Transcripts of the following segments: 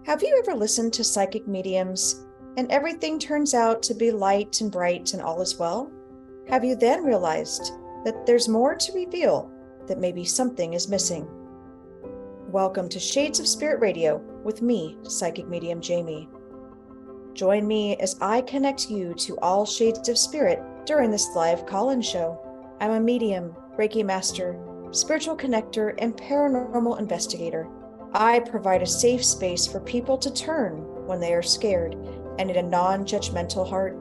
Have you ever listened to psychic mediums and everything turns out to be light and bright and all is well? Have you then realized that there's more to reveal, that maybe something is missing? Welcome to Shades of Spirit Radio with me, Psychic Medium Jaime. Join me as I connect you to all shades of spirit during this live call-in show. I'm a medium, Reiki master, spiritual connector, and paranormal investigator. I provide a safe space for people to turn when they are scared and need a non-judgmental heart.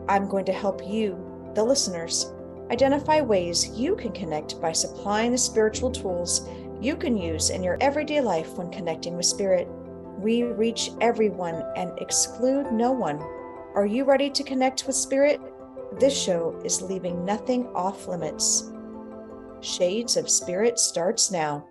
I'm going to help you, the listeners, identify ways you can connect by supplying the spiritual tools you can use in your everyday life when connecting with spirit. We reach everyone and exclude no one. Are you ready to connect with spirit? This show is leaving nothing off limits. Shades of Spirit starts now.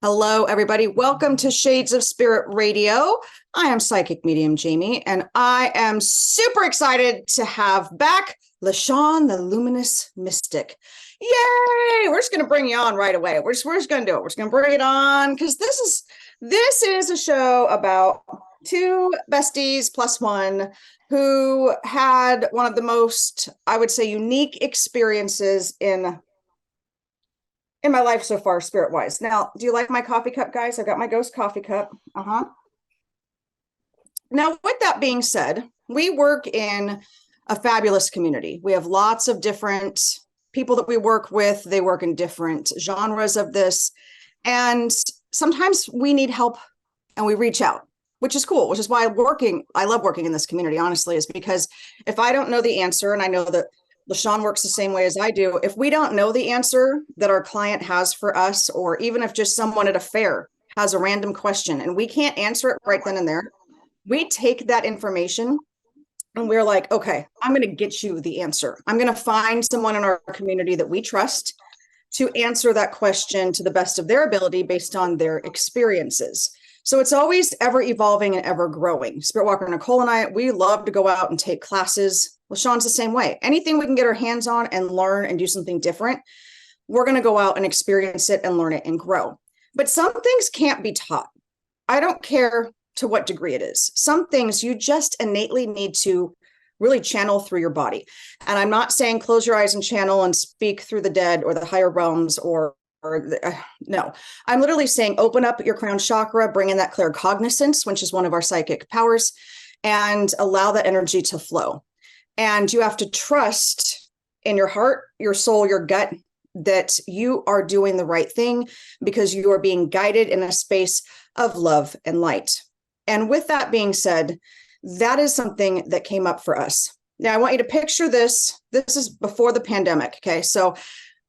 Hello, everybody. Welcome to Shades of Spirit Radio. I am Psychic Medium Jaime, and I am super excited to have back LaShawn, the Luminous Mystic. Yay! We're just going to bring you on right away. We're just going to do it. We're just going to bring it on because this is a show about two besties plus one who had one of the most, I would say, unique experiences in my life so far, spirit-wise. Now, do you like my coffee cup, guys? I've got my ghost coffee cup. Now, with that being said, we work in a fabulous community. We have lots of different people that we work with. They work in different genres of this. And sometimes we need help and we reach out, which is cool, which is why I love working in this community, honestly, is because if I don't know the answer, and I know that LaShawn works the same way as I do, if we don't know the answer that our client has for us, or even if just someone at a fair has a random question and we can't answer it right then and there, we take that information and we're like, okay, I'm going to get you the answer. I'm going to find someone in our community that we trust to answer that question to the best of their ability based on their experiences. So it's always ever evolving and ever growing. Spirit Walker Nicole and I, we love to go out and take classes. LaShawn's the same way. Anything we can get our hands on and learn and do something different, we're going to go out and experience it and learn it and grow. But some things can't be taught. I don't care to what degree it is. Some things you just innately need to really channel through your body. And I'm not saying close your eyes and channel and speak through the dead or the higher realms no, I'm literally saying open up your crown chakra, bring in that claircognizance, which is one of our psychic powers, and allow that energy to flow. And you have to trust in your heart, your soul, your gut, that you are doing the right thing because you are being guided in a space of love and light. And with that being said, that is something that came up for us. Now, I want you to picture this. This is before the pandemic. Okay. So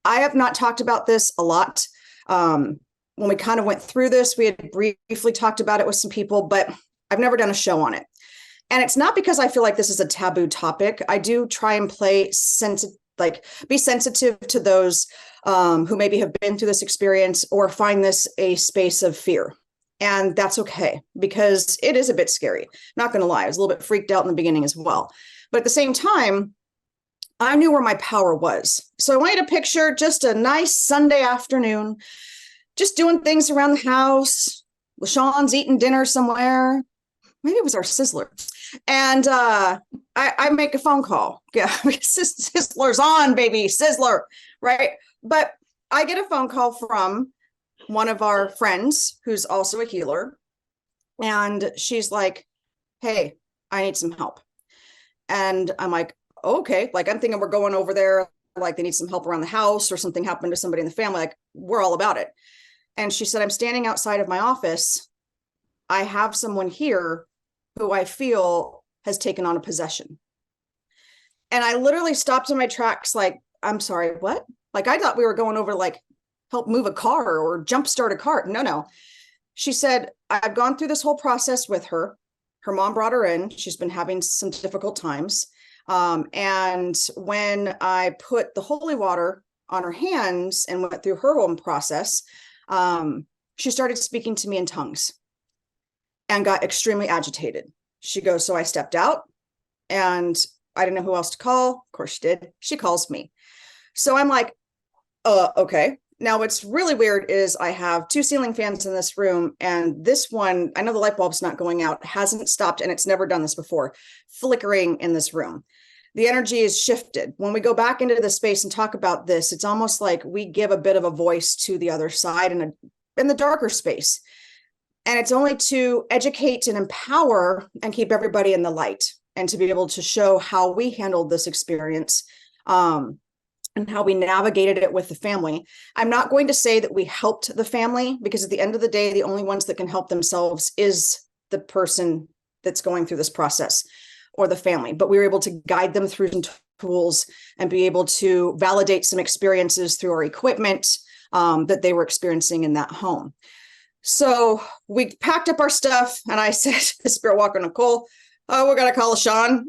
I have not talked about this a lot. When we kind of went through this, we had briefly talked about it with some people, but I've never done a show on it. And it's not because I feel like this is a taboo topic. I do try and be sensitive to those who maybe have been through this experience or find this a space of fear. And that's okay, because it is a bit scary. Not going to lie, I was a little bit freaked out in the beginning as well. But at the same time, I knew where my power was. So I want you to picture just a nice Sunday afternoon, just doing things around the house. LaShawn's eating dinner somewhere. Maybe it was our Sizzler. And I make a phone call. Yeah, Sizzler's on, baby, Sizzler, right? But I get a phone call from one of our friends who's also a healer. And she's like, hey, I need some help. And I'm like, okay, like I'm thinking we're going over there, like they need some help around the house or something happened to somebody in the family, like we're all about it. And she said, I'm standing outside of my office. I have someone here who I feel has taken on a possession. And I literally stopped in my tracks, like, I'm sorry, what? Like I thought we were going over to like help move a car or jumpstart a car. No. She said, I've gone through this whole process with her. Her mom brought her in. She's been having some difficult times. And when I put the holy water on her hands and went through her own process, she started speaking to me in tongues and got extremely agitated. She goes, so I stepped out and I didn't know who else to call. Of course she did. She calls me. So I'm like, okay. Now, what's really weird is I have 2 ceiling fans in this room, and this one, I know the light bulb's not going out, hasn't stopped, and it's never done this before, flickering in this room. The energy is shifted. When we go back into the space and talk about this, it's almost like we give a bit of a voice to the other side in the darker space. And it's only to educate and empower and keep everybody in the light, and to be able to show how we handled this experience. And how we navigated it with the family. I'm not going to say that we helped the family, because at the end of the day, the only ones that can help themselves is the person that's going through this process, or the family. But we were able to guide them through some tools and be able to validate some experiences through our equipment that they were experiencing in that home. So we packed up our stuff, and I said to Spirit Walker Nicole, "Oh, we're going to call LaShawn."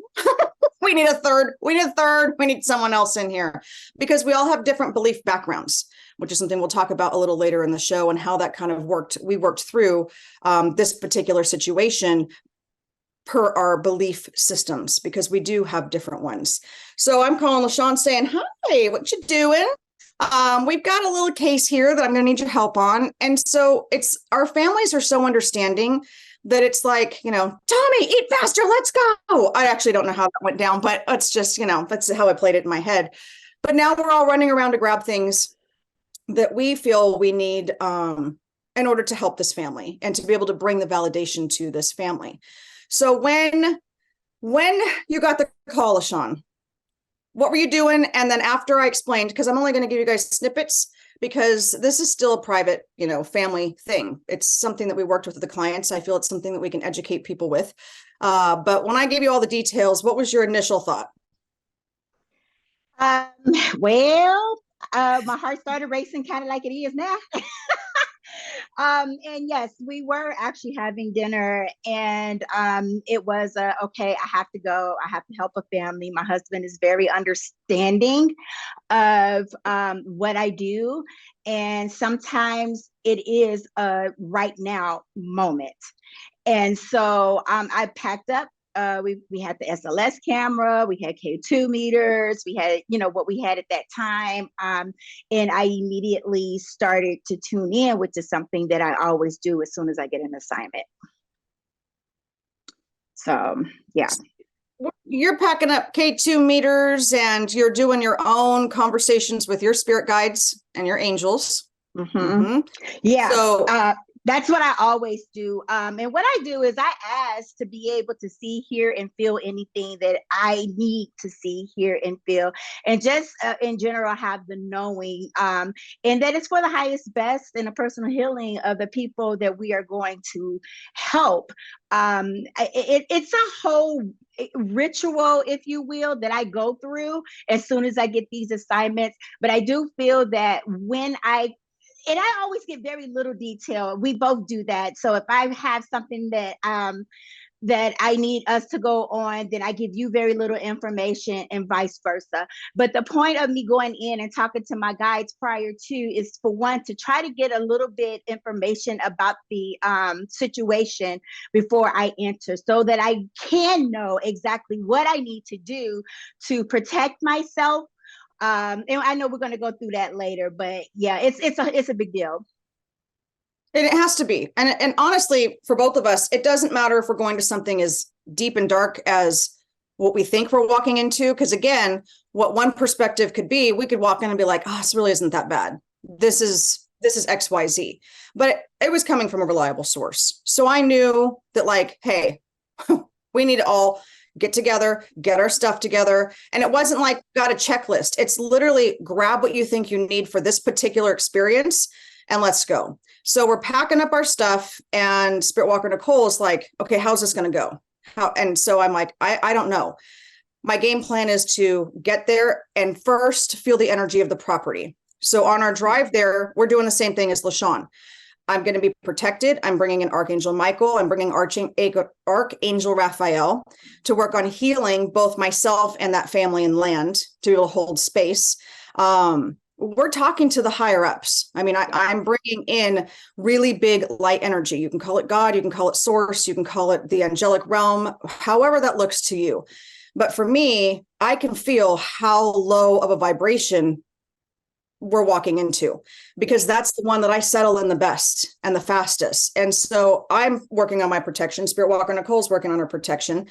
We need a third. We need someone else in here, because we all have different belief backgrounds, which is something we'll talk about a little later in the show, and how that kind of worked. We worked through this particular situation per our belief systems, because we do have different ones. So I'm calling LaShawn saying, "Hi, what you doing? We've got a little case here that I'm going to need your help on." And so our families are so understanding that it's like, "Tommy, eat faster, let's go." I actually don't know how that went down, but it's just, that's how I played it in my head. But now we're all running around to grab things that we feel we need in order to help this family, and to be able to bring the validation to this family. So when you got the call, LaShawn, what were you doing? And then after I explained, because I'm only going to give you guys snippets, because this is still a private, family thing. It's something that we worked with the clients. I feel it's something that we can educate people with. But when I gave you all the details, what was your initial thought? Well, my heart started racing, kind of like it is now. And yes, we were actually having dinner, and it was okay, I have to go. I have to help a family. My husband is very understanding of what I do, and sometimes it is a right now moment. And so I packed up. We had the SLS camera, we had K2 meters, we had, what we had at that time. And I immediately started to tune in, which is something that I always do as soon as I get an assignment. So, yeah. You're packing up K2 meters, and you're doing your own conversations with your spirit guides and your angels. Mm-hmm. Mm-hmm. Yeah. So, that's what I always do. And what I do is I ask to be able to see, hear, and feel anything that I need to see, hear, and feel. And just in general, have the knowing. And that it's for the highest best and the personal healing of the people that we are going to help. It's a whole ritual, if you will, that I go through as soon as I get these assignments. But I do feel that when and I always get very little detail. We both do that. So if I have something that I need us to go on, then I give you very little information, and vice versa. But the point of me going in and talking to my guides prior to is, for one, to try to get a little bit information about the situation before I enter, so that I can know exactly what I need to do to protect myself. And I know we're going to go through that later, but yeah, it's a big deal. And it has to be. And honestly, for both of us, it doesn't matter if we're going to something as deep and dark as what we think we're walking into. Because again, what one perspective could be, we could walk in and be like, "Oh, this really isn't that bad. This is XYZ." But it was coming from a reliable source. So I knew that, like, hey, we need to all get together, get our stuff together. And it wasn't like got a checklist. It's literally grab what you think you need for this particular experience and let's go. So we're packing up our stuff, and Spirit Walker Nicole is like, "Okay, how's this going to go?" And so I'm like, I don't know. My game plan is to get there and first feel the energy of the property. So on our drive there, we're doing the same thing as LaShawn. I'm going to be protected. I'm bringing in Archangel Michael. I'm bringing Archangel Raphael to work on healing both myself and that family and land, to be able to hold space. We're talking to the higher ups. I mean, I'm bringing in really big light energy. You can call it God, you can call it source, you can call it the angelic realm, however that looks to you. But for me, I can feel how low of a vibration we're walking into, because that's the one that I settle in the best and the fastest. And so I'm working on my protection. Spirit Walker Nicole's working on her protection.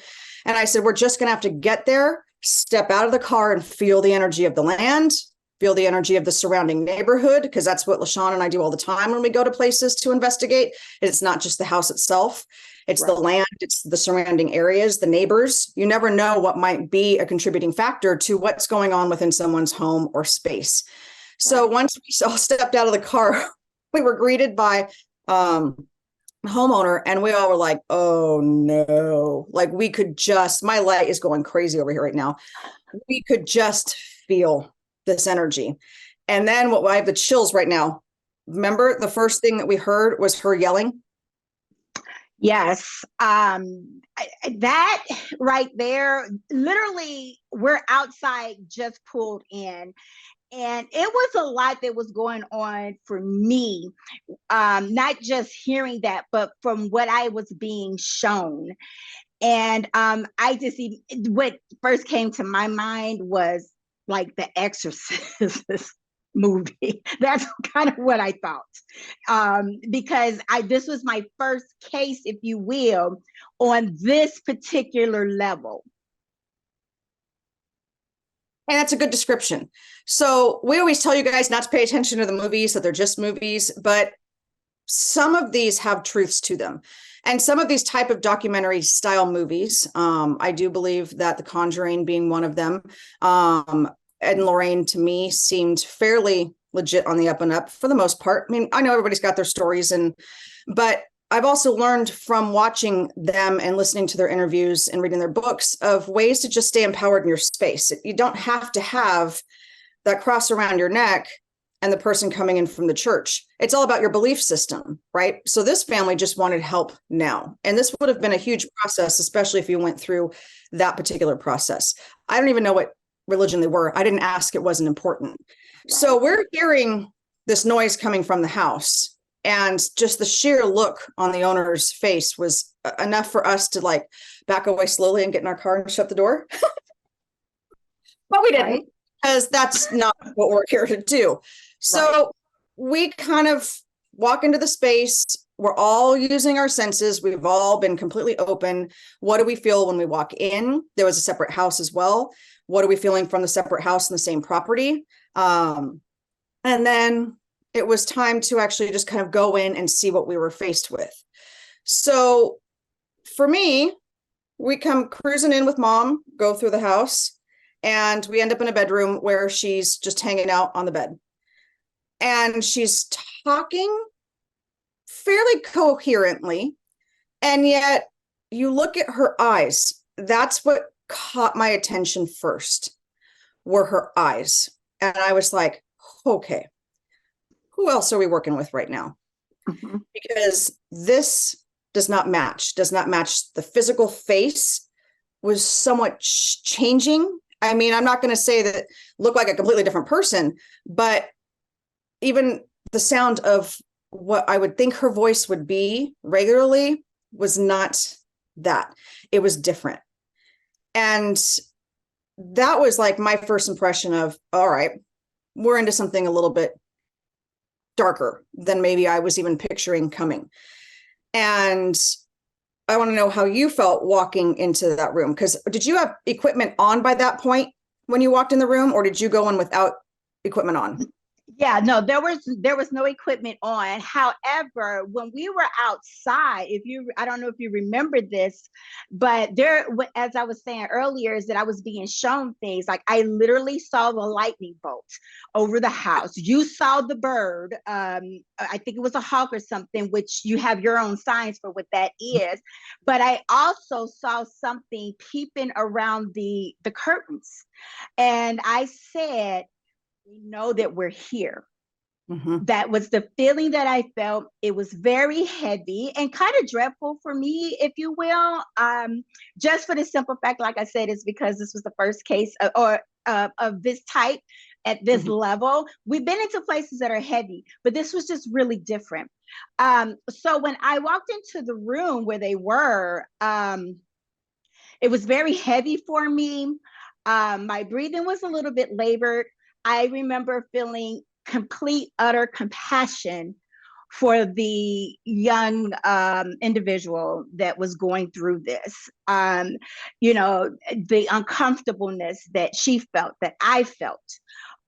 And I said, we're just going to have to get there, step out of the car and feel the energy of the land, feel the energy of the surrounding neighborhood, because that's what LaShawn and I do all the time when we go to places to investigate. It's not just the house itself. It's the land, it's the surrounding areas, the neighbors. You never know what might be a contributing factor to what's going on within someone's home or space. So once we all stepped out of the car, we were greeted by homeowner, and we all were like, oh no, like we could just, my light is going crazy over here right now. We could just feel this energy. And then what, I have the chills right now. Remember the first thing that we heard was her yelling? Yes. That right there, literally we're outside, just pulled in. And it was a lot that was going on for me, not just hearing that, but from what I was being shown. And I just, what first came to my mind was like the Exorcist movie. That's kind of what I thought, because this was my first case, if you will, on this particular level. And that's a good description. So we always tell you guys not to pay attention to the movies, that they're just movies, but some of these have truths to them. And some of these type of documentary style movies, I do believe that The Conjuring being one of them, Ed and Lorraine to me seemed fairly legit on the up and up for the most part. I mean, I know everybody's got their stories, but I've also learned from watching them and listening to their interviews and reading their books of ways to just stay empowered in your space. You don't have to have that cross around your neck and the person coming in from the church. It's all about your belief system, right? So this family just wanted help now. And this would have been a huge process, especially if you went through that particular process. I don't even know what religion they were. I didn't ask, it wasn't important. Right. So we're hearing this noise coming from the house. And just the sheer look on the owner's face was enough for us to like back away slowly and get in our car and shut the door. But we didn't, because that's not what we're here to do. So we kind of walk into the space. We're all using our senses. We've all been completely open. What do we feel when we walk in? There was a separate house as well. What are we feeling from the separate house in the same property? And then it was time to actually just kind of go in and see what we were faced with. So for me, we come cruising in with mom, go through the house, and we end up in a bedroom where she's just hanging out on the bed. And she's talking fairly coherently. And yet you look at her eyes. That's what caught my attention first, were her eyes. And I was like, okay, who else are we working with right now? Mm-hmm. Because this does not match the physical face, was somewhat changing. I mean, I'm not going to say that looked like a completely different person, but even the sound of what I would think her voice would be regularly was not that. It was different. And that was like my first impression of, all right, we're into something a little bit darker than maybe I was even picturing coming. And I want to know how you felt walking into that room, because did you have equipment on by that point when you walked in the room, or did you go in without equipment on? Yeah, no, there was no equipment on. However, when we were outside, I don't know if you remember this, but as I was saying earlier, is that I was being shown things. Like I literally saw the lightning bolt over the house. You saw the bird. I think it was a hawk or something, which you have your own signs for what that is. But I also saw something peeping around the curtains. And I said, we know that we're here. Mm-hmm. That was the feeling that I felt. It was very heavy and kind of dreadful for me, if you will. Just for the simple fact, like I said, it's because this was the first case of this type at this mm-hmm. level. We've been into places that are heavy, but this was just really different. So when I walked into the room where they were, it was very heavy for me. My breathing was a little bit labored. I remember feeling complete, utter compassion for the young individual that was going through this. The uncomfortableness that she felt, that I felt.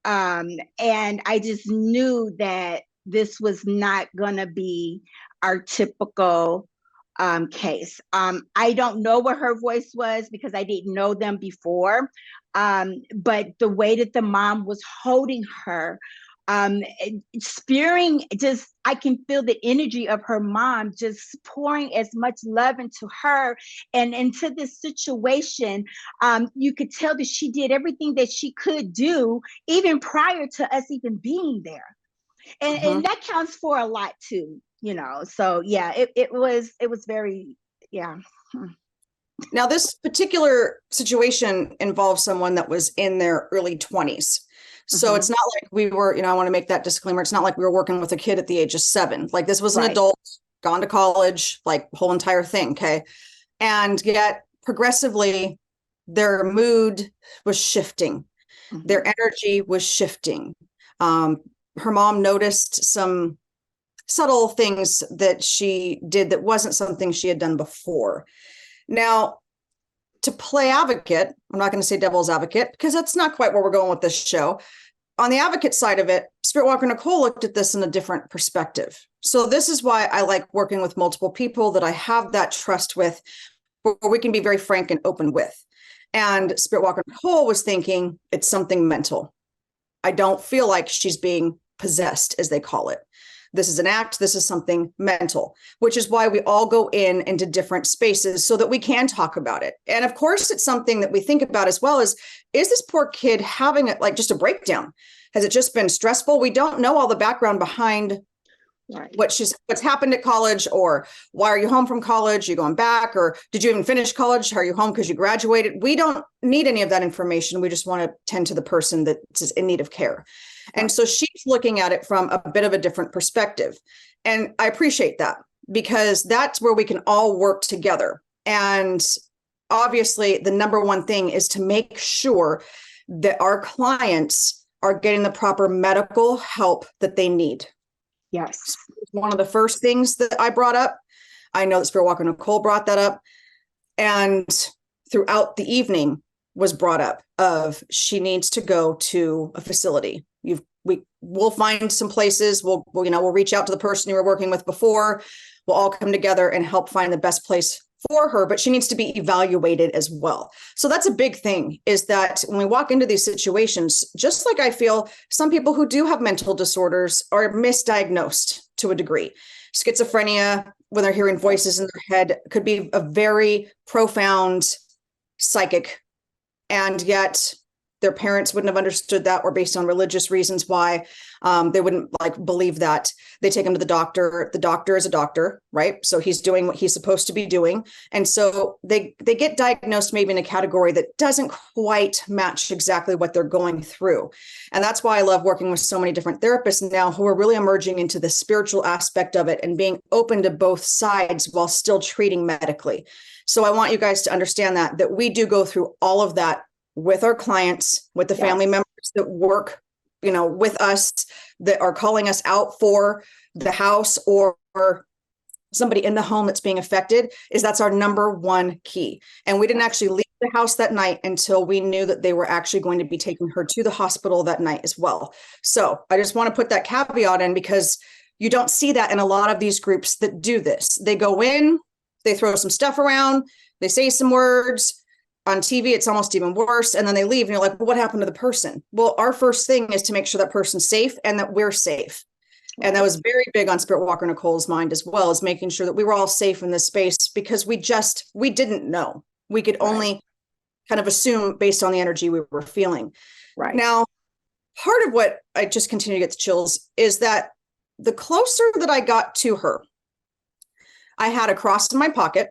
And I just knew that this was not going to be our typical case. I don't know what her voice was because I didn't know them before. But the way that the mom was holding her, spewing, just, I can feel the energy of her mom just pouring as much love into her and into this situation. You could tell that she did everything that she could do even prior to us even being there. And that counts for a lot too, so yeah, it was very, yeah. Now, this particular situation involves someone that was in their early 20s. So it's not like we were, I want to make that disclaimer. It's not like we were working with a kid at the age of 7. Like, this was an adult, gone to college, like whole entire thing. Okay. And yet progressively their mood was shifting. Their energy was shifting. Her mom noticed some subtle things that she did that wasn't something she had done before. Now, to play advocate, I'm not going to say devil's advocate because that's not quite where we're going with this show. On the advocate side of it, Spirit Walker Nicole looked at this in a different perspective. So this is why I like working with multiple people that I have that trust with, where we can be very frank and open with. And Spirit Walker Nicole was thinking it's something mental. I don't feel like she's being possessed, as they call it. This is an act. This is something mental, which is why we all go into different spaces so that we can talk about it. And of course, it's something that we think about as well is this poor kid having it like just a breakdown? Has it just been stressful? We don't know all the background behind what's happened at college, or why are you home from college? Are you going back, or did you even finish college? Are you home because you graduated? We don't need any of that information. We just want to tend to the person that's in need of care. And so she's looking at it from a bit of a different perspective. And I appreciate that because that's where we can all work together. And obviously, the number one thing is to make sure that our clients are getting the proper medical help that they need. Yes. One of the first things that I brought up, I know that Spirit Walker Nicole brought that up, and throughout the evening was brought up of she needs to go to a facility. We'll find some places. We'll reach out to the person you were working with before. We'll all come together and help find the best place for her, but she needs to be evaluated as well. So that's a big thing, is that when we walk into these situations, just like I feel some people who do have mental disorders are misdiagnosed to a degree. Schizophrenia, when they're hearing voices in their head, could be a very profound psychic, and yet their parents wouldn't have understood that, or based on religious reasons why they wouldn't believe that. They take him to the doctor. The doctor is a doctor, right? So he's doing what he's supposed to be doing. And so they get diagnosed maybe in a category that doesn't quite match exactly what they're going through. And that's why I love working with so many different therapists now who are really emerging into the spiritual aspect of it and being open to both sides while still treating medically. So I want you guys to understand that we do go through all of that with our clients, with the family members that work, with us, that are calling us out for the house or somebody in the home that's being affected. That's our number one key. And we didn't actually leave the house that night until we knew that they were actually going to be taking her to the hospital that night as well. So I just want to put that caveat in, because you don't see that in a lot of these groups that do this. They go in, they throw some stuff around, they say some words. On TV, it's almost even worse. And then they leave and you're like, well, what happened to the person? Well, our first thing is to make sure that person's safe and that we're safe. And that was very big on Spirit Walker Nicole's mind as well, as making sure that we were all safe in this space, because we didn't know. We could only kind of assume based on the energy we were feeling. Right. Now, part of what I just continue to get the chills is that the closer that I got to her, I had a cross in my pocket.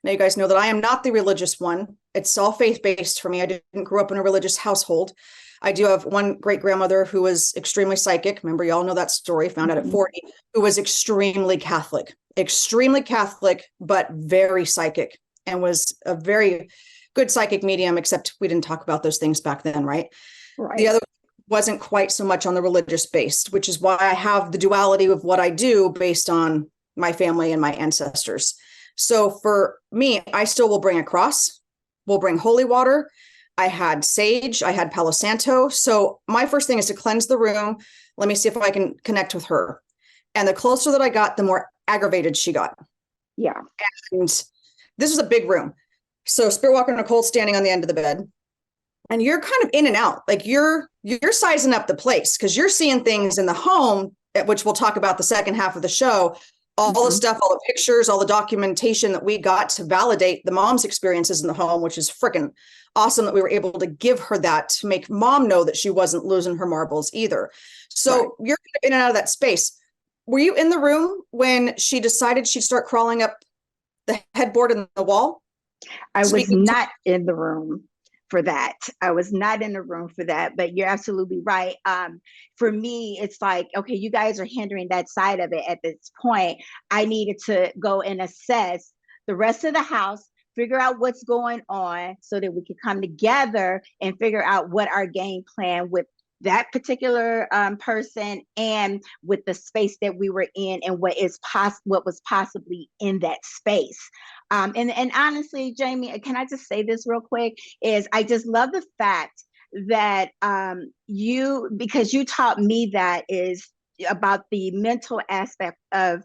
Now, you guys know that I am not the religious one. It's all faith-based for me. I didn't grow up in a religious household. I do have one great-grandmother who was extremely psychic. Remember, y'all know that story, found out at 40, who was extremely Catholic, but very psychic, and was a very good psychic medium, except we didn't talk about those things back then, right? The wasn't quite so much on the religious based, which is why I have the duality of what I do based on my family and my ancestors. So for me, I still will bring a cross, we'll bring holy water. I had sage, I had Palo Santo. So my first thing is to cleanse the room. Let me see if I can connect with her. And the closer that I got, the more aggravated she got. Yeah. And this was a big room. So Spirit Walker Nicole standing on the end of the bed. And you're kind of in and out. Like you're sizing up the place because you're seeing things in the home, which we'll talk about the second half of the show. All the stuff, all the pictures, all the documentation that we got to validate the mom's experiences in the home, which is freaking awesome that we were able to give her that to make mom know that she wasn't losing her marbles either. So you're in and out of that space. Were you in the room when she decided she'd start crawling up the headboard in the wall? I was not in the room for that. I was not in the room for that, but you're absolutely right. For me, it's like, okay, you guys are hindering that side of it at this point. I needed to go and assess the rest of the house, figure out what's going on so that we could come together and figure out what our game plan with that particular person and with the space that we were in and what was possibly in that space. And honestly, Jaime, can I just say this real quick? Is I just love the fact that because you taught me that is about the mental aspect of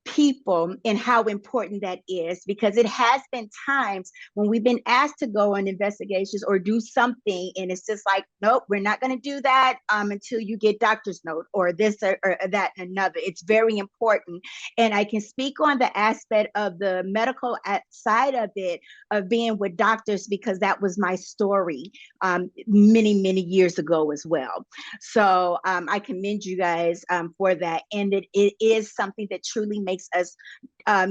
people and how important that is, because it has been times when we've been asked to go on investigations or do something and it's just like, nope, we're not going to do that until you get doctor's note or this or that and another. It's very important. And I can speak on the aspect of the medical side of it, of being with doctors, because that was my story many years ago as well. So I commend you guys for that. And it is something that truly makes us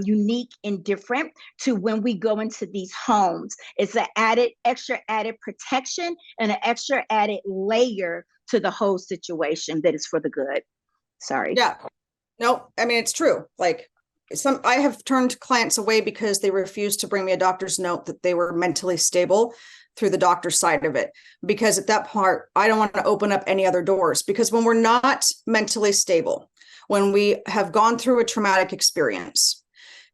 unique and different to when we go into these homes. It's an extra added protection and an extra added layer to the whole situation that is for the good. Sorry. Yeah. No, I mean, it's true. Like I have turned clients away because they refused to bring me a doctor's note that they were mentally stable through the doctor's side of it. Because at that part, I don't want to open up any other doors, because when we're not mentally stable, when we have gone through a traumatic experience,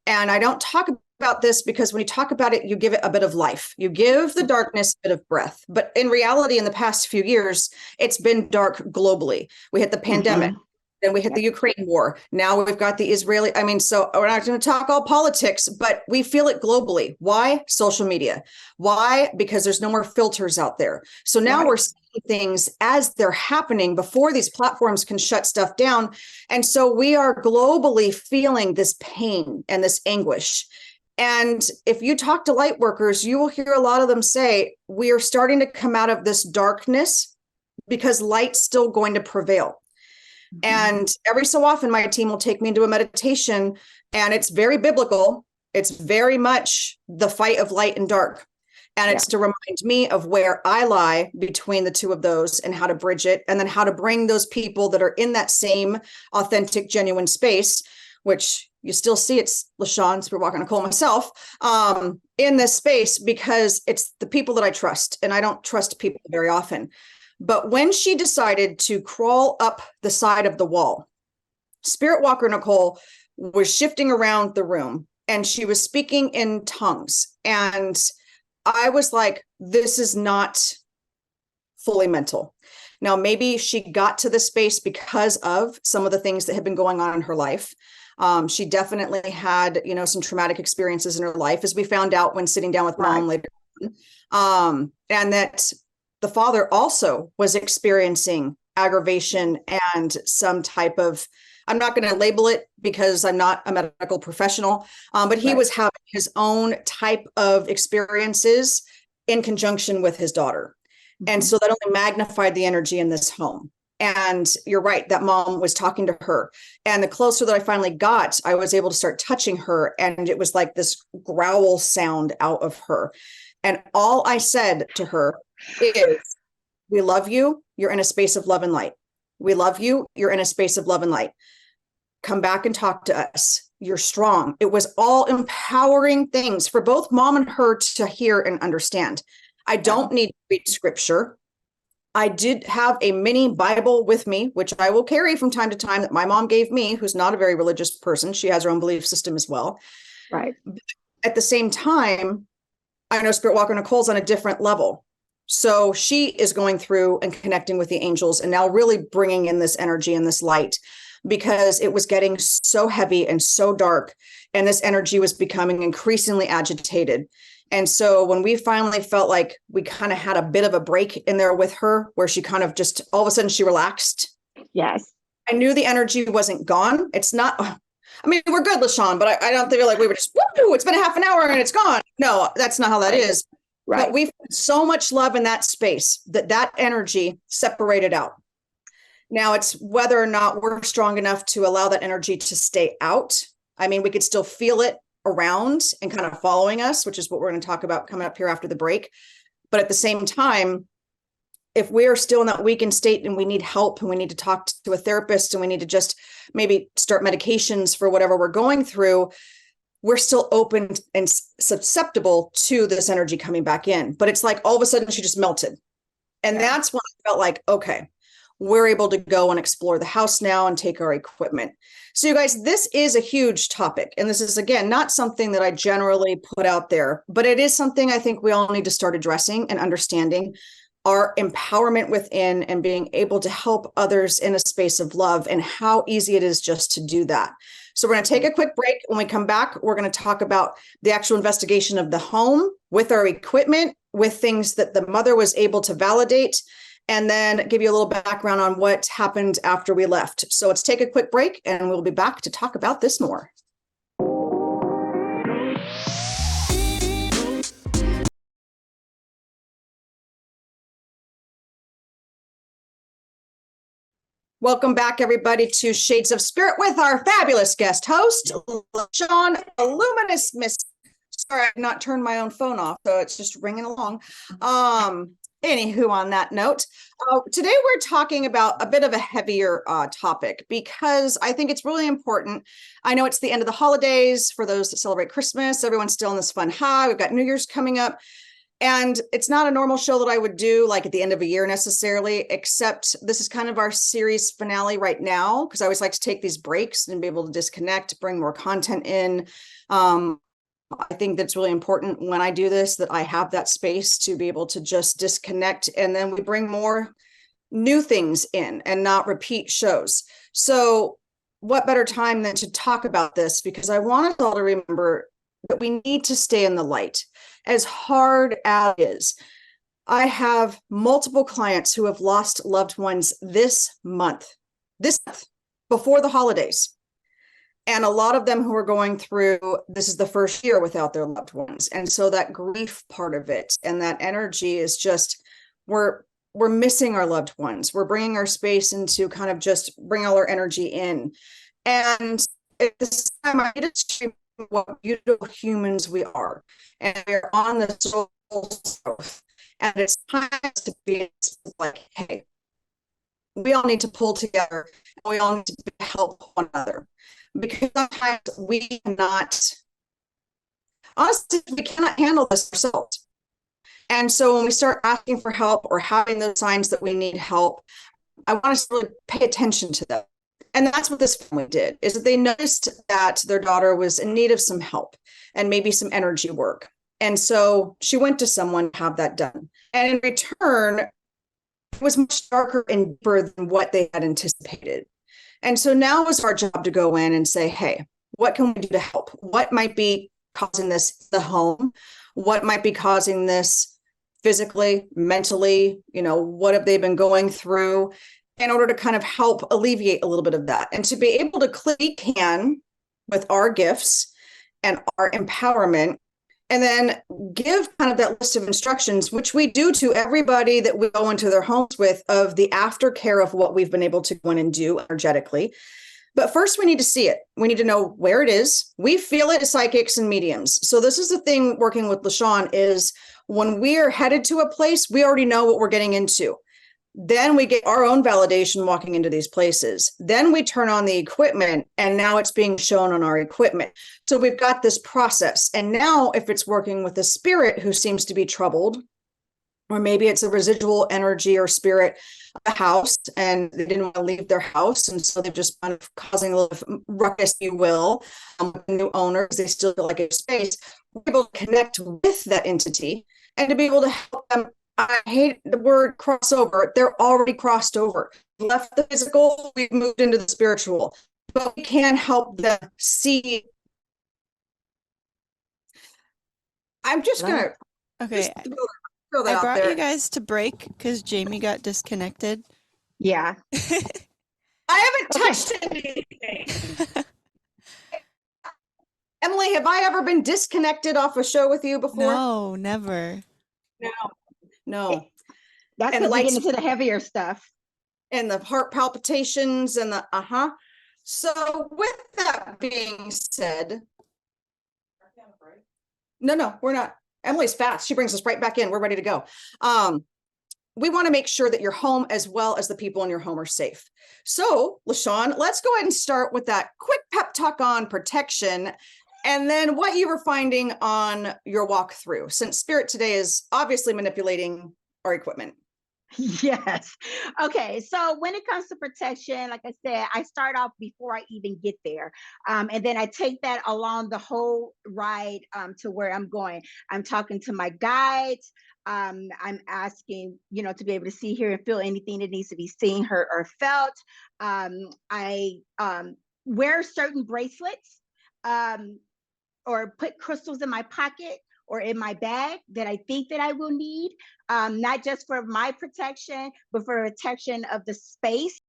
and I don't talk about this because when you talk about it, you give it a bit of life. You give the darkness a bit of breath. But in reality, in the past few years, it's been dark globally. We hit the pandemic. Then we hit the Ukraine war. Now we've got the Israeli. I mean, so we're not going to talk all politics, but we feel it globally. Why? Social media. Why? Because there's no more filters out there. So now we're seeing things as they're happening before these platforms can shut stuff down. And so we are globally feeling this pain and this anguish. And if you talk to light workers, you will hear a lot of them say, we are starting to come out of this darkness because light's still going to prevail. And every so often, my team will take me into a meditation, and it's very biblical. It's very much the fight of light and dark. And it's to remind me of where I lie between the two of those and how to bridge it, and then how to bring those people that are in that same authentic, genuine space, which you still see it's LaShawn, Spirit Walker Nicole, myself, in this space, because it's the people that I trust, and I don't trust people very often. But when she decided to crawl up the side of the wall, Spirit Walker Nicole was shifting around the room and she was speaking in tongues. And I was like, this is not fully mental. Now, maybe she got to this space because of some of the things that had been going on in her life. She definitely had, some traumatic experiences in her life, as we found out when sitting down with mom later on. And that the father also was experiencing aggravation and some type of, I'm not going to label it because I'm not a medical professional, but he was having his own type of experiences in conjunction with his daughter. And so that only magnified the energy in this home. And you're right, that mom was talking to her. And the closer that I finally got, I was able to start touching her. And it was like this growl sound out of her. And all I said to her is, we love you. You're in a space of love and light. We love you. You're in a space of love and light. Come back and talk to us. You're strong. It was all empowering things for both mom and her to hear and understand. I don't need to read scripture. I did have a mini Bible with me, which I will carry from time to time, that my mom gave me, who's not a very religious person. She has her own belief system as well. Right. But at the same time, I know Spirit Walker Nicole's on a different level. So she is going through and connecting with the angels and now really bringing in this energy and this light, because it was getting so heavy and so dark, and this energy was becoming increasingly agitated. And so when we finally felt like we kind of had a bit of a break in there with her, where she kind of just all of a sudden she relaxed. Yes. I knew the energy wasn't gone. It's not, I mean, we're good, LaShawn, but I don't feel like we were just, woo, it's been a half an hour and it's gone. No, that's not how that is. Right. But we've put so much love in that space that energy separated out. Now it's whether or not we're strong enough to allow that energy to stay out. I mean, we could still feel it around and kind of following us, which is what we're going to talk about coming up here after the break. But at the same time, if we're still in that weakened state and we need help and we need to talk to a therapist and we need to just maybe start medications for whatever we're going through, we're still open and susceptible to this energy coming back in. But it's like all of a sudden she just melted. And that's when I felt like, okay, we're able to go and explore the house now and take our equipment. So you guys, this is a huge topic. And this is, again, not something that I generally put out there, but it is something I think we all need to start addressing and understanding our empowerment within and being able to help others in a space of love, and how easy it is just to do that. So we're going to take a quick break. When we come back, we're going to talk about the actual investigation of the home with our equipment, with things that the mother was able to validate, and then give you a little background on what happened after we left. So let's take a quick break and we'll be back to talk about this more. Welcome back, everybody, to Shades of Spirit with our fabulous guest host, LaShawn Luminous. Sorry, I've not turned my own phone off, so it's just ringing along. Anywho, on that note, today we're talking about a bit of a heavier topic, because I think it's really important. I know it's the end of the holidays for those that celebrate Christmas. Everyone's still in this fun high. We've got New Year's coming up. And it's not a normal show that I would do like at the end of a year necessarily, except this is kind of our series finale right now, because I always like to take these breaks and be able to disconnect, bring more content in. I think that's really important when I do this, that I have that space to be able to just disconnect, and then we bring more new things in and not repeat shows. So what better time than to talk about this, because I want us all to remember that we need to stay in the light, as hard as it is. I have multiple clients who have lost loved ones this month, before the holidays. And a lot of them who are going through, this is the first year without their loved ones. And so that grief part of it and that energy is just, we're missing our loved ones. We're bringing our space into kind of just bring all our energy in. And at this time, I need to what beautiful humans we are, and we're on the soul growth, and it's time to be like, hey, we all need to pull together, and we all need to help one another, because sometimes we cannot, honestly, we cannot handle this ourselves. And so when we start asking for help or having those signs that we need help, I want us to really pay attention to them. And that's what this family did, is that they noticed that their daughter was in need of some help and maybe some energy work. And so she went to someone to have that done. And in return, it was much darker and deeper than what they had anticipated. And so now it was our job to go in and say, hey, what can we do to help? What might be causing this in the home? What might be causing this physically, mentally? You know, what have they been going through, in order to kind of help alleviate a little bit of that, and to be able to can with our gifts and our empowerment, and then give kind of that list of instructions, which we do to everybody that we go into their homes with, of the aftercare of what we've been able to go in and do energetically. But first, we need to see it. We need to know where it is. We feel it as psychics and mediums. So this is the thing working with LaShawn, is when we are headed to a place, we already know what we're getting into. Then we get our own validation walking into these places. Then we turn on the equipment, and now it's being shown on our equipment. So we've got this process. And now if it's working with a spirit who seems to be troubled, or maybe it's a residual energy or spirit of a house and they didn't want to leave their house. And so they're just kind of causing a little ruckus, if you will, with the new owners. They still feel like a space. We're able to connect with that entity and to be able to help them. I hate the word crossover. They're already crossed over. Left the physical, we've moved into the spiritual. But we can help them see. I'm just going to. Okay. Throw that I out brought there. you guys to break because Jaime got disconnected. Yeah. I haven't touched anything. Emily, have I ever been disconnected off a show with you before? No, never. No. That's And because we get lights into the heavier stuff. and the heart palpitations and the So with that being said, no, we're not. Emily's fast. She brings us right back in. We're ready to go. We want to make sure that your home as well as the people in your home are safe. So, LaShawn, let's go ahead and start with that quick pep talk on protection and then what you were finding on your walkthrough, since Spirit today is obviously manipulating our equipment. Yes. Okay. So when it comes to protection, like I said, I start off before I even get there. And then I take that along the whole ride to where I'm going. I'm talking to my guides. I'm asking, to be able to see, hear, and feel anything that needs to be seen, heard, or felt. I wear certain bracelets or put crystals in my pocket or in my bag that I think that I will need, not just for my protection, but for protection of the space.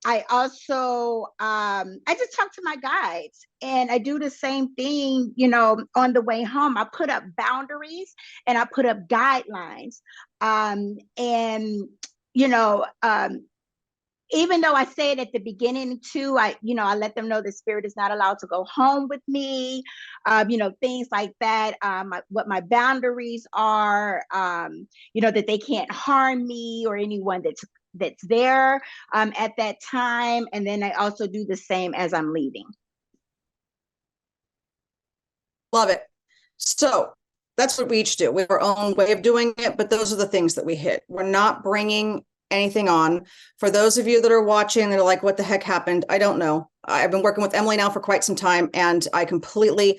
I also, I just talk to my guides and I do the same thing, on the way home. I put up boundaries and I put up guidelines. Even though I say it at the beginning too, I let them know the spirit is not allowed to go home with me, things like that, what my boundaries are, that they can't harm me or anyone that's there at that time. And then I also do the same as I'm leaving. Love it. So that's what we each do. We have our own way of doing it, but those are the things that we hit. We're not bringing anything on. For those of you that are watching that are like, what the heck happened? I don't know. I've been working with Emily now for quite some time and I completely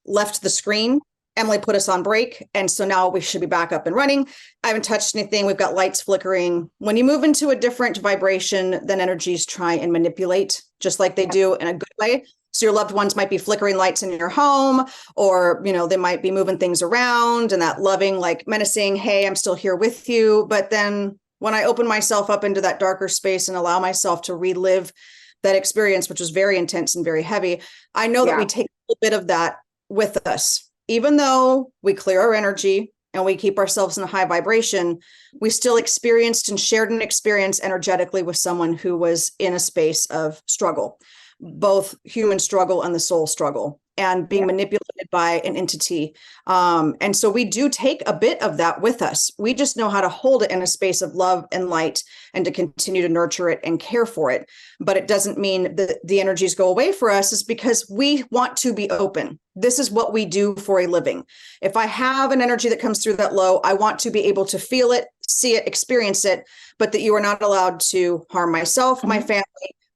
left the screen. Emily put us on break. And so now we should be back up and running. I haven't touched anything. We've got lights flickering. When you move into a different vibration, then energies try and manipulate just like they do in a good way. So your loved ones might be flickering lights in your home, or, they might be moving things around and that loving, like menacing, hey, I'm still here with you. But then when I open myself up into that darker space and allow myself to relive that experience, which was very intense and very heavy, I know that we take a little bit of that with us. Even though we clear our energy and we keep ourselves in a high vibration, we still experienced and shared an experience energetically with someone who was in a space of struggle, both human struggle and the soul struggle, and being manipulated by an entity. And so we do take a bit of that with us. We just know how to hold it in a space of love and light and to continue to nurture it and care for it. But it doesn't mean that the energies go away for us. Is because we want to be open. This is what we do for a living. If I have an energy that comes through that low, I want to be able to feel it, see it, experience it, but that you are not allowed to harm myself, my family,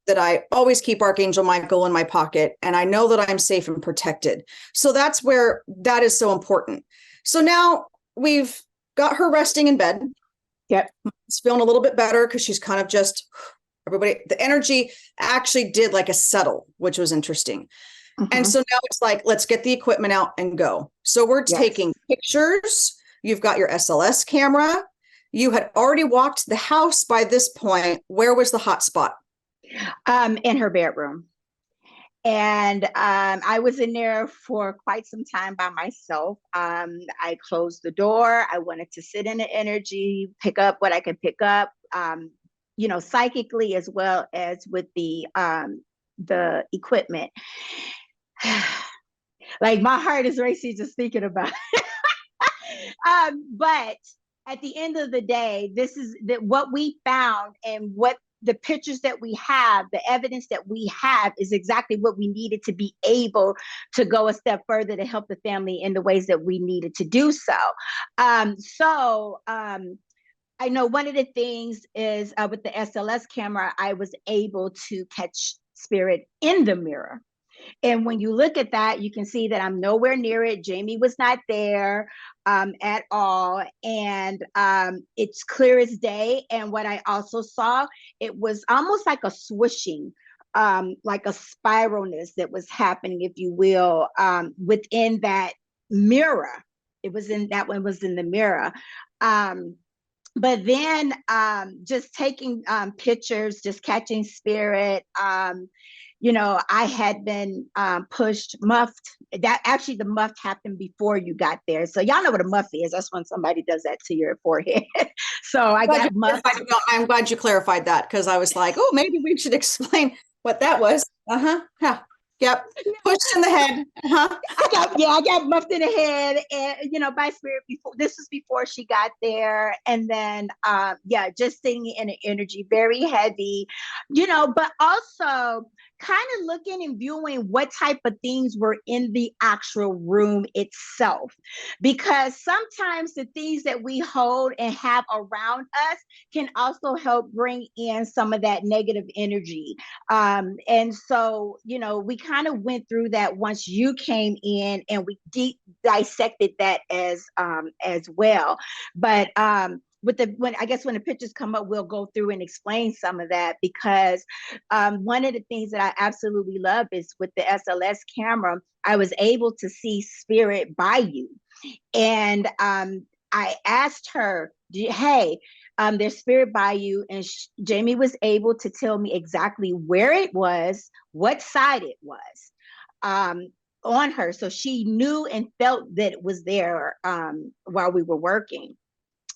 that I always keep Archangel Michael in my pocket, and I know that I'm safe and protected. So that's where that is so important. So now we've got her resting in bed. Yep. It's feeling a little bit better because she's kind of just, everybody, the energy actually did like a settle, which was interesting. And so now it's like, let's get the equipment out and go. So we're taking pictures. You've got your SLS camera. You had already walked the house by this point. Where was the hot spot? In her bedroom. And I was in there for quite some time by myself. I closed the door. I wanted to sit in the energy, pick up what I can pick up, psychically as well as with the equipment. Like my heart is racing just thinking about it. But at the end of the day, this is what we found and what the pictures that we have, the evidence that we have is exactly what we needed to be able to go a step further to help the family in the ways that we needed to do so. I know one of the things is with the SLS camera, I was able to catch spirit in the mirror. And when you look at that, you can see that I'm nowhere near it. Jaime was not there at all. And it's clear as day. And what I also saw, it was almost like a swooshing, like a spiralness that was happening, if you will, within that mirror. That one was in the mirror. But then just taking pictures, just catching spirit, I had been muffed. That actually, the muff happened before you got there. So y'all know what a muff is. That's when somebody does that to your forehead. So I got muffed. I'm glad you clarified that, because I was like, oh, maybe we should explain what that was. Yeah. Yep. Pushed in the head. I got muffed in the head, and by spirit before. This was before she got there, and then just sitting in an energy very heavy, but also kind of looking and viewing what type of things were in the actual room itself, because sometimes the things that we hold and have around us can also help bring in some of that negative energy. And so, we kind of went through that once you came in, and we dissected that as well. But when the pictures come up, we'll go through and explain some of that, because one of the things that I absolutely love is with the SLS camera, I was able to see spirit by you. And I asked her, hey, there's spirit by you. And Jaime was able to tell me exactly where it was, what side it was on her. So she knew and felt that it was there while we were working.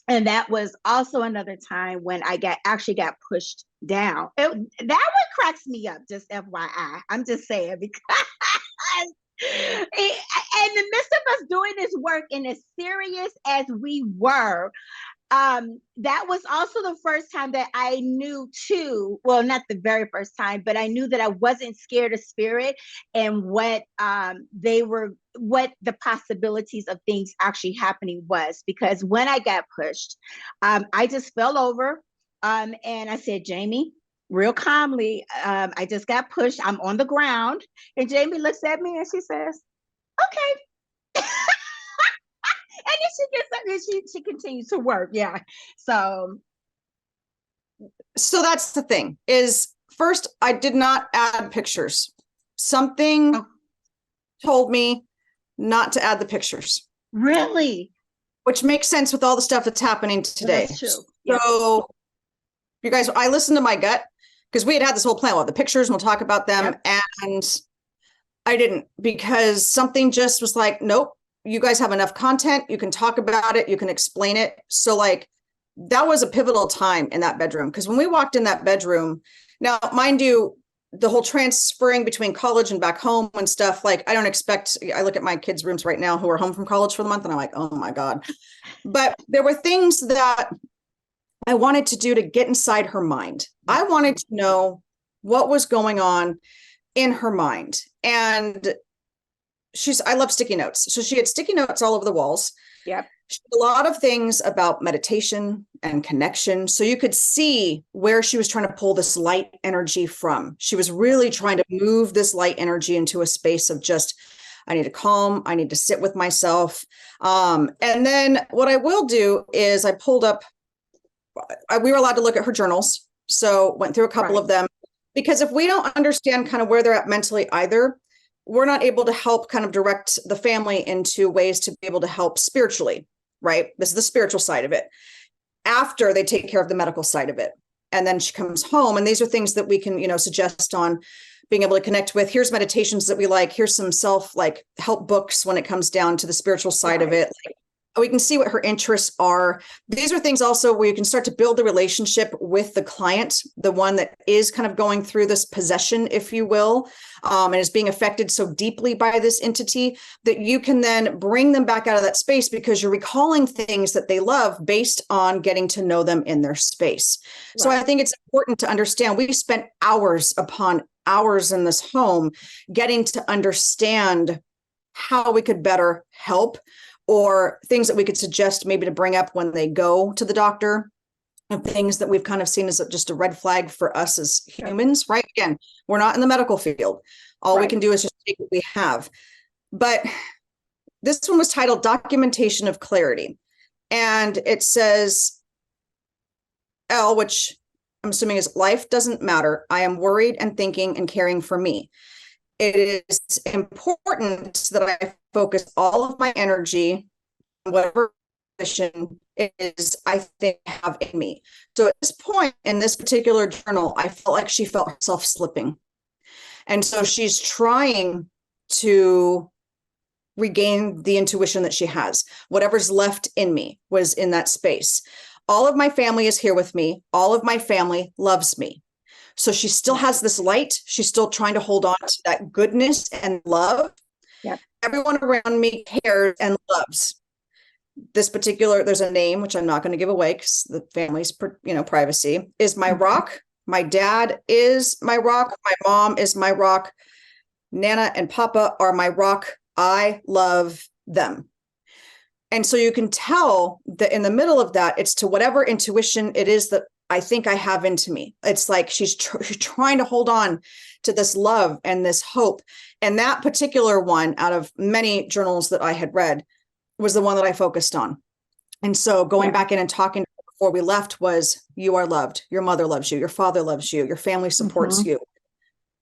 And that was also another time when I actually got pushed down. That one cracks me up, just FYI. I'm just saying, because in the midst of us doing this work, and as serious as we were, that was also the first time that I knew too, well, not the very first time, but I knew that I wasn't scared of spirit, and what the possibilities of things actually happening was. Because when I got pushed, I just fell over, and I said, Jaime, real calmly, I just got pushed. I'm on the ground. And Jaime looks at me and she says, okay. And then she continues to work. Yeah. So that's the thing, is first, I did not add pictures. Something told me not to add the pictures. Really? Which makes sense with all the stuff that's happening today. That's true. So you guys, I listened to my gut, because we had this whole plan. We'll have the pictures and we'll talk about them. Yep. And I didn't, because something just was like, nope. You guys have enough content. You can talk about it. You can explain it. So that was a pivotal time in that bedroom. Because when we walked in that bedroom, now, mind you, the whole transferring between college and back home and stuff, I don't expect, I look at my kids' rooms right now who are home from college for the month, and I'm like, oh my God. But there were things that I wanted to do to get inside her mind. I wanted to know what was going on in her mind. And I love sticky notes. So she had sticky notes all over the walls. Yep. A lot of things about meditation and connection. So you could see where she was trying to pull this light energy from. She was really trying to move this light energy into a space of just, I need to calm. I need to sit with myself. And then what I will do is I pulled up, we were allowed to look at her journals. So went through a couple of them, because if we don't understand kind of where they're at mentally either, we're not able to help kind of direct the family into ways to be able to help spiritually, right? This is the spiritual side of it, after they take care of the medical side of it. And then she comes home, and these are things that we can, suggest on being able to connect with. Here's meditations that we like. Here's some self help books when it comes down to the spiritual side of it. We can see what her interests are. These are things also where you can start to build the relationship with the client, the one that is kind of going through this possession, if you will, and is being affected so deeply by this entity, that you can then bring them back out of that space because you're recalling things that they love based on getting to know them in their space. Right. So I think it's important to understand we spent hours upon hours in this home getting to understand how we could better help, or things that we could suggest maybe to bring up when they go to the doctor, and things that we've kind of seen as just a red flag for us as humans, right? Again, we're not in the medical field. All we can do is just take what we have. But this one was titled Documentation of Clarity. And it says, L, which I'm assuming is life doesn't matter. I am worried and thinking and caring for me. It is important that I focus all of my energy on whatever position it is I think I have in me. So at this point in this particular journal, I felt like she felt herself slipping. And so she's trying to regain the intuition that she has. Whatever's left in me was in that space. All of my family is here with me. All of my family loves me. So she still has this light. She's still trying to hold on to that goodness and love. Yep. Everyone around me cares and loves. This particular, there's a name, which I'm not going to give away because the family's, privacy, is my rock. My dad is my rock. My mom is my rock. Nana and Papa are my rock. I love them. And so you can tell that in the middle of that, it's to whatever intuition it is that I think I have into me. It's like she's trying to hold on to this love and this hope. And that particular one, out of many journals that I had read, was the one that I focused on. And so going back in and talking before we left was, you are loved. Your mother loves you. Your father loves you. Your family supports you.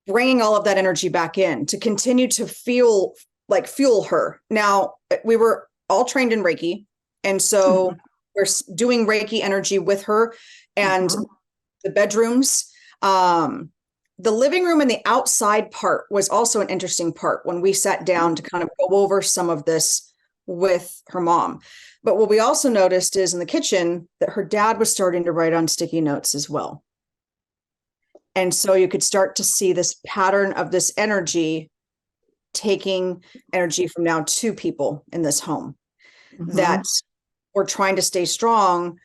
Bringing all of that energy back in to continue to fuel her. Now, we were all trained in Reiki. And so we're doing Reiki energy with her. And the bedrooms, the living room and the outside part was also an interesting part when we sat down to kind of go over some of this with her mom. But what we also noticed is in the kitchen that her dad was starting to write on sticky notes as well. And so you could start to see this pattern of this energy taking energy from now two people in this home that we're trying to stay strong.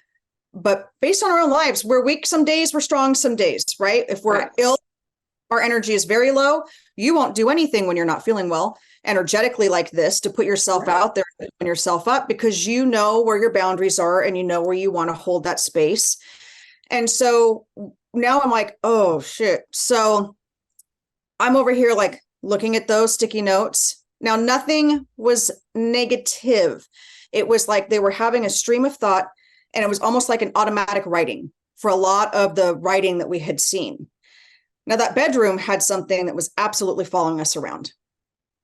But based on our own lives, we're weak some days, we're strong some days, right? If we're ill, our energy is very low. You won't do anything when you're not feeling well energetically like this to put yourself out there and open yourself up, because you know where your boundaries are and you know where you want to hold that space. And so now I'm like, oh shit. So I'm over here like looking at those sticky notes. Now, nothing was negative. It was like they were having a stream of thought, and it was almost like an automatic writing for a lot of the writing that we had seen. Now, that bedroom had something that was absolutely following us around.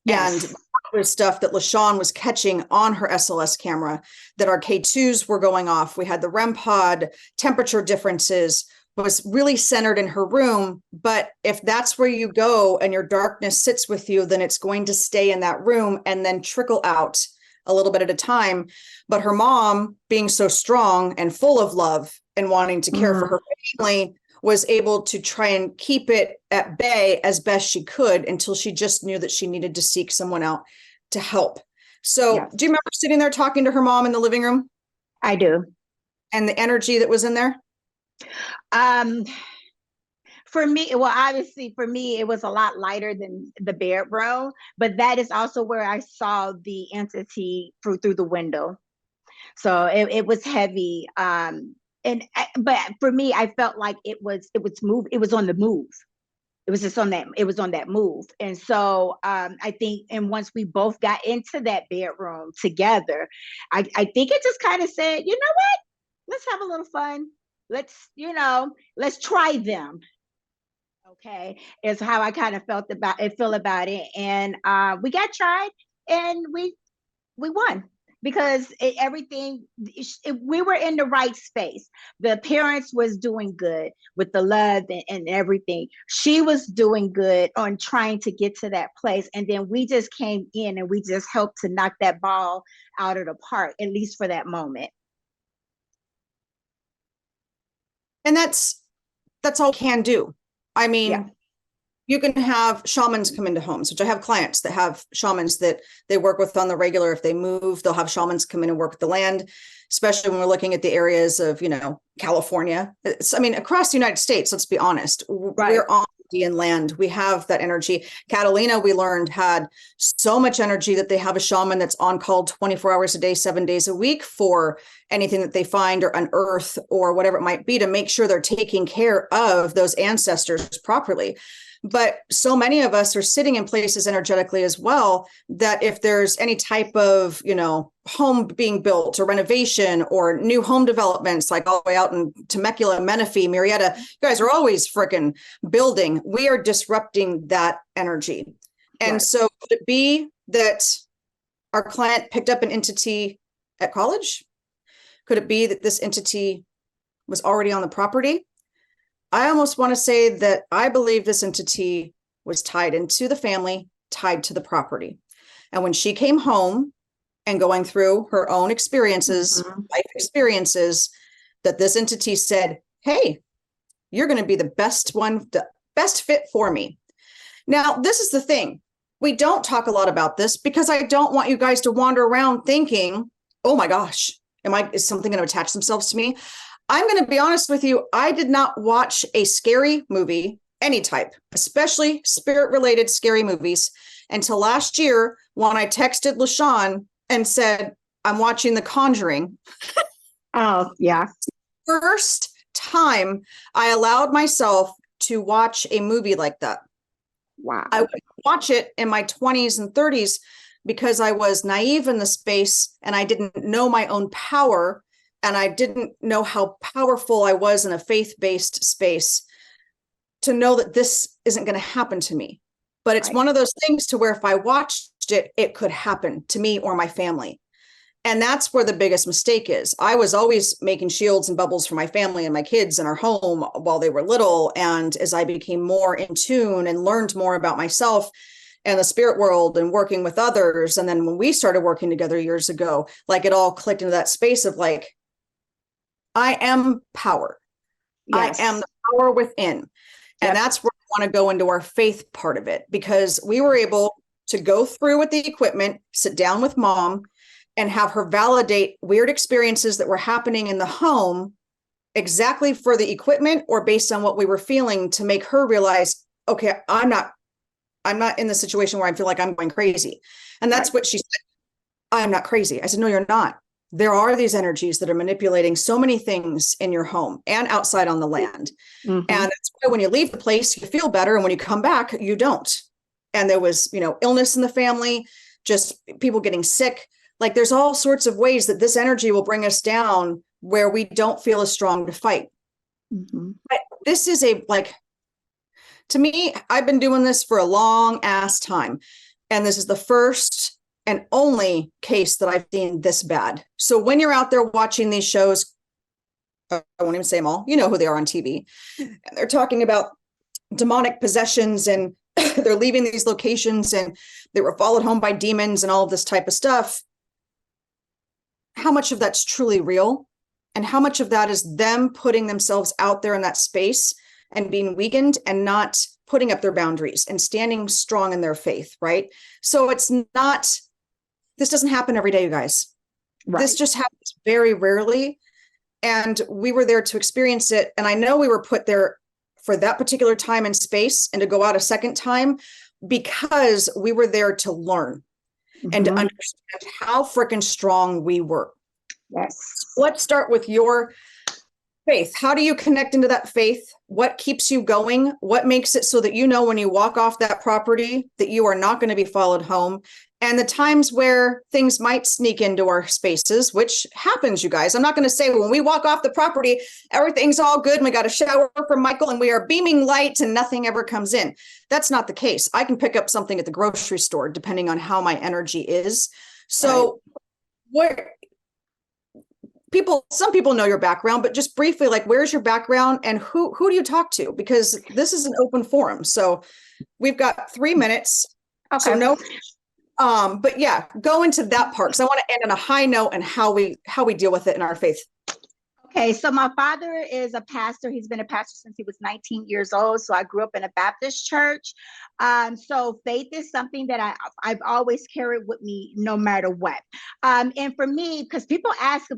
Yes. And that was stuff that LaShawn was catching on her SLS camera, that our K2s were going off. We had the REM pod, temperature differences was really centered in her room. But if that's where you go and your darkness sits with you, then it's going to stay in that room and then trickle out a little bit at a time. But her mom, being so strong and full of love and wanting to care for her family, was able to try and keep it at bay as best she could until she just knew that she needed to seek someone out to help. So do you remember sitting there talking to her mom in the living room? I do. And the energy that was in there? For me, well, obviously for me, it was a lot lighter than the bedroom, but that is also where I saw the entity through the window. So it was heavy. But for me, I felt like it was on the move. It was just on that move. And so I think, and once we both got into that bedroom together, I think it just kind of said, you know what, let's have a little fun. Let's try them. Okay, is how I kind of feel about it. And we got tried and we won. because we were in the right space. The parents was doing good with the love and everything. She was doing good on trying to get to that place. And then we just came in and we just helped to knock that ball out of the park, at least for that moment. And that's all we can do. I mean, yeah. You can have shamans come into homes, which I have clients that have shamans that they work with on the regular. If they move, they'll have shamans come in and work with the land, especially when we're looking at the areas of, California. Across the United States, let's be honest, right. We're on Indian land. We have that energy. Catalina, we learned, had so much energy that they have a shaman that's on call 24 hours a day, 7 days a week for anything that they find or unearth or whatever it might be, to make sure they're taking care of those ancestors properly. But so many of us are sitting in places energetically as well, that if there's any type of, home being built or renovation or new home developments, like all the way out in Temecula, Menifee, Murrieta, you guys are always freaking building. We are disrupting that energy. And right. So could it be that our client picked up an entity at college? Could it be that this entity was already on the property? I almost want to say that I believe this entity was tied into the family, tied to the property. And when she came home and going through her own experiences, life experiences, that this entity said, hey, you're going to be the best one, the best fit for me. Now, this is the thing. We don't talk a lot about this because I don't want you guys to wander around thinking, oh my gosh, is something going to attach themselves to me? I'm going to be honest with you. I did not watch a scary movie, any type, especially spirit-related scary movies, until last year when I texted LaShawn and said, I'm watching The Conjuring. Oh, yeah. First time I allowed myself to watch a movie like that. Wow. I would watch it in my 20s and 30s because I was naive in the space and I didn't know my own power. And I didn't know how powerful I was in a faith-based space to know that this isn't going to happen to me. But it's one of those things to where if I watched it, it could happen to me or my family. And that's where the biggest mistake is. I was always making shields and bubbles for my family and my kids in our home while they were little. And as I became more in tune and learned more about myself and the spirit world and working with others, and then when we started working together years ago, like it all clicked into that space of like, I am power. Yes. I am the power within. And that's where we want to go into our faith part of it, because we were able to go through with the equipment, sit down with mom and have her validate weird experiences that were happening in the home exactly for the equipment or based on what we were feeling, to make her realize, okay, I'm not in the situation where I feel like I'm going crazy. And that's what she said. I'm not crazy. I said, no, you're not. There are these energies that are manipulating so many things in your home and outside on the land. And that's why when you leave the place, you feel better. And when you come back, you don't. And there was, illness in the family, just people getting sick. Like there's all sorts of ways that this energy will bring us down where we don't feel as strong to fight. But this is to me, I've been doing this for a long ass time. And this is the first and only case that I've seen this bad. So when you're out there watching these shows, I won't even say them all, you know who they are on TV, and they're talking about demonic possessions and they're leaving these locations and they were followed home by demons and all of this type of stuff. How much of that's truly real? And how much of that is them putting themselves out there in that space and being weakened and not putting up their boundaries and standing strong in their faith, right? So it's not, this doesn't happen every day, you guys. This just happens very rarely. And we were there to experience it. And I know we were put there for that particular time and space and to go out a second time because we were there to learn and to understand how freaking strong we were. Yes. Let's start with your faith. How do you connect into that faith? What keeps you going? What makes it so that you know when you walk off that property that you are not going to be followed home? And the times where things might sneak into our spaces, which happens, you guys. I'm not going to say when we walk off the property, everything's all good and we got a shower from Michael and we are beaming light and nothing ever comes in. That's not the case. I can pick up something at the grocery store depending on how my energy is. So where some people know your background, but just briefly, like, where's your background and who do you talk to? Because this is an open forum. So we've got 3 minutes. Okay. So no, but yeah, go into that part. So I want to end on a high note and how we deal with it in our faith. Okay, so my father is a pastor. He's been a pastor since he was 19 years old. So I grew up in a Baptist church. So faith is something that I've always carried with me no matter what. And for me, because people ask,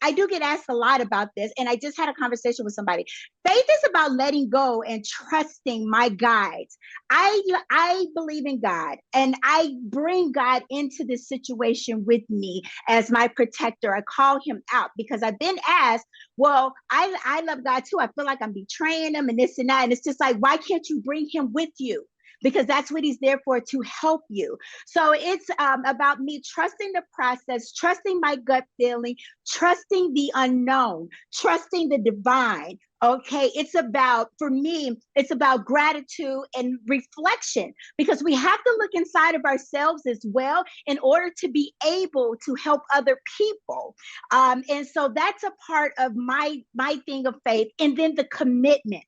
I do get asked a lot about this. And I just had a conversation with somebody. Faith is about letting go and trusting my guides. I believe in God, and I bring God into this situation with me as my protector. I call him out because I've been asked, well, I love God too. I feel like I'm betraying him and this and that. And it's just like, why can't you bring him with you? Because that's what he's there for, to help you. So it's about me trusting the process, trusting my gut feeling, trusting the unknown, trusting the divine. Okay, it's about, for me, it's about gratitude and reflection, because we have to look inside of ourselves as well in order to be able to help other people. And so that's a part of my thing of faith. And then the commitment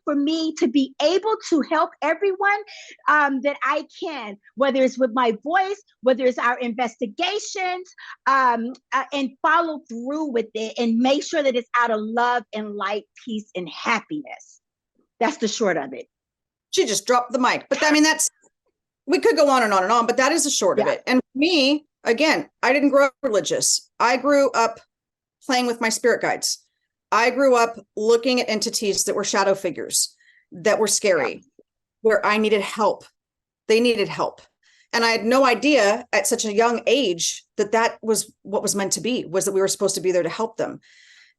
for me to be able to help everyone that I can, whether it's with my voice, whether it's our investigations, and follow through with it and make sure that it's out of love and light, peace, and happiness. That's the short of it. She just dropped the mic. But I mean, we could go on and on and on, but that is the short of it. And for me, again, I didn't grow up religious. I grew up playing with my spirit guides. I grew up looking at entities that were shadow figures, that were scary, where I needed help. They needed help. And I had no idea at such a young age that was what was meant to be, was that we were supposed to be there to help them.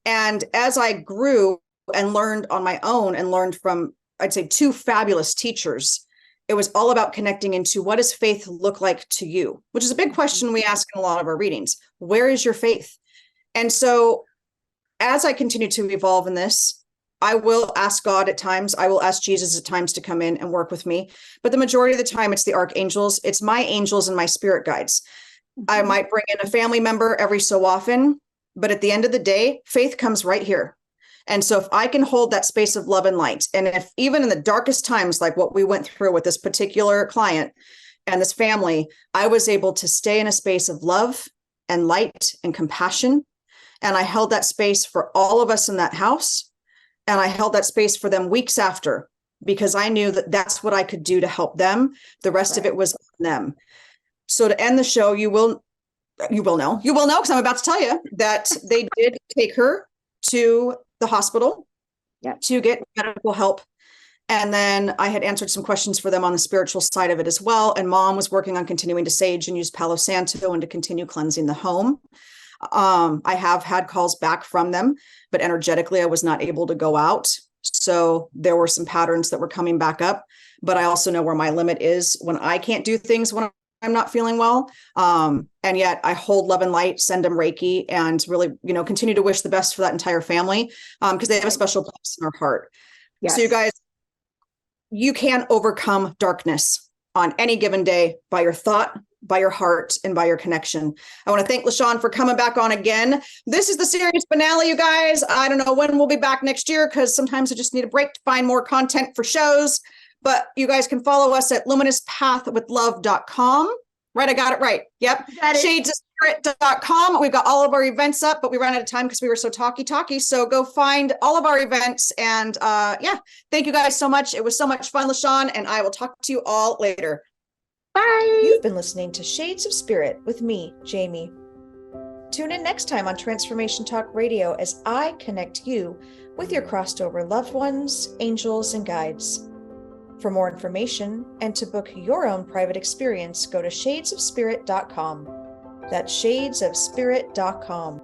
And as I grew and learned on my own and learned from, I'd say, 2 fabulous teachers, it was all about connecting into, what does faith look like to you? Which is a big question we ask in a lot of our readings. Where is your faith? And so as I continue to evolve in this, I will ask God at times, I will ask Jesus at times to come in and work with me. But the majority of the time, it's the archangels, it's my angels and my spirit guides. I might bring in a family member every so often, but at the end of the day, faith comes right here. And so if I can hold that space of love and light, and if even in the darkest times, like what we went through with this particular client and this family, I was able to stay in a space of love and light and compassion. And I held that space for all of us in that house. And I held that space for them weeks after, because I knew that that's what I could do to help them. The rest of it was on them. So to end the show, you will know, because I'm about to tell you that they did take her to the hospital to get medical help. And then I had answered some questions for them on the spiritual side of it as well. And Mom was working on continuing to sage and use Palo Santo and to continue cleansing the home. I have had calls back from them, but energetically, I was not able to go out. So there were some patterns that were coming back up, but I also know where my limit is when I can't do things when I'm not feeling well. And yet I hold love and light, send them Reiki, and really, continue to wish the best for that entire family, because they have a special place in our heart. Yes. So you guys, you can overcome darkness on any given day by your thought, by your heart, and by your connection. I want to thank LaShawn for coming back on again. This is the series finale, you guys. I don't know when we'll be back next year, because sometimes I just need a break to find more content for shows. But you guys can follow us at luminouspathwithlove.com. Right, I got it right. Yep. Shadesofspirit.com. We've got all of our events up, but we ran out of time because we were so talky. So go find all of our events. And thank you guys so much. It was so much fun, LaShawn, and I will talk to you all later. Bye. You've been listening to Shades of Spirit with me, Jaime. Tune in next time on Transformation Talk Radio as I connect you with your crossed over loved ones, angels, and guides. For more information and to book your own private experience, go to shadesofspirit.com. That's shadesofspirit.com.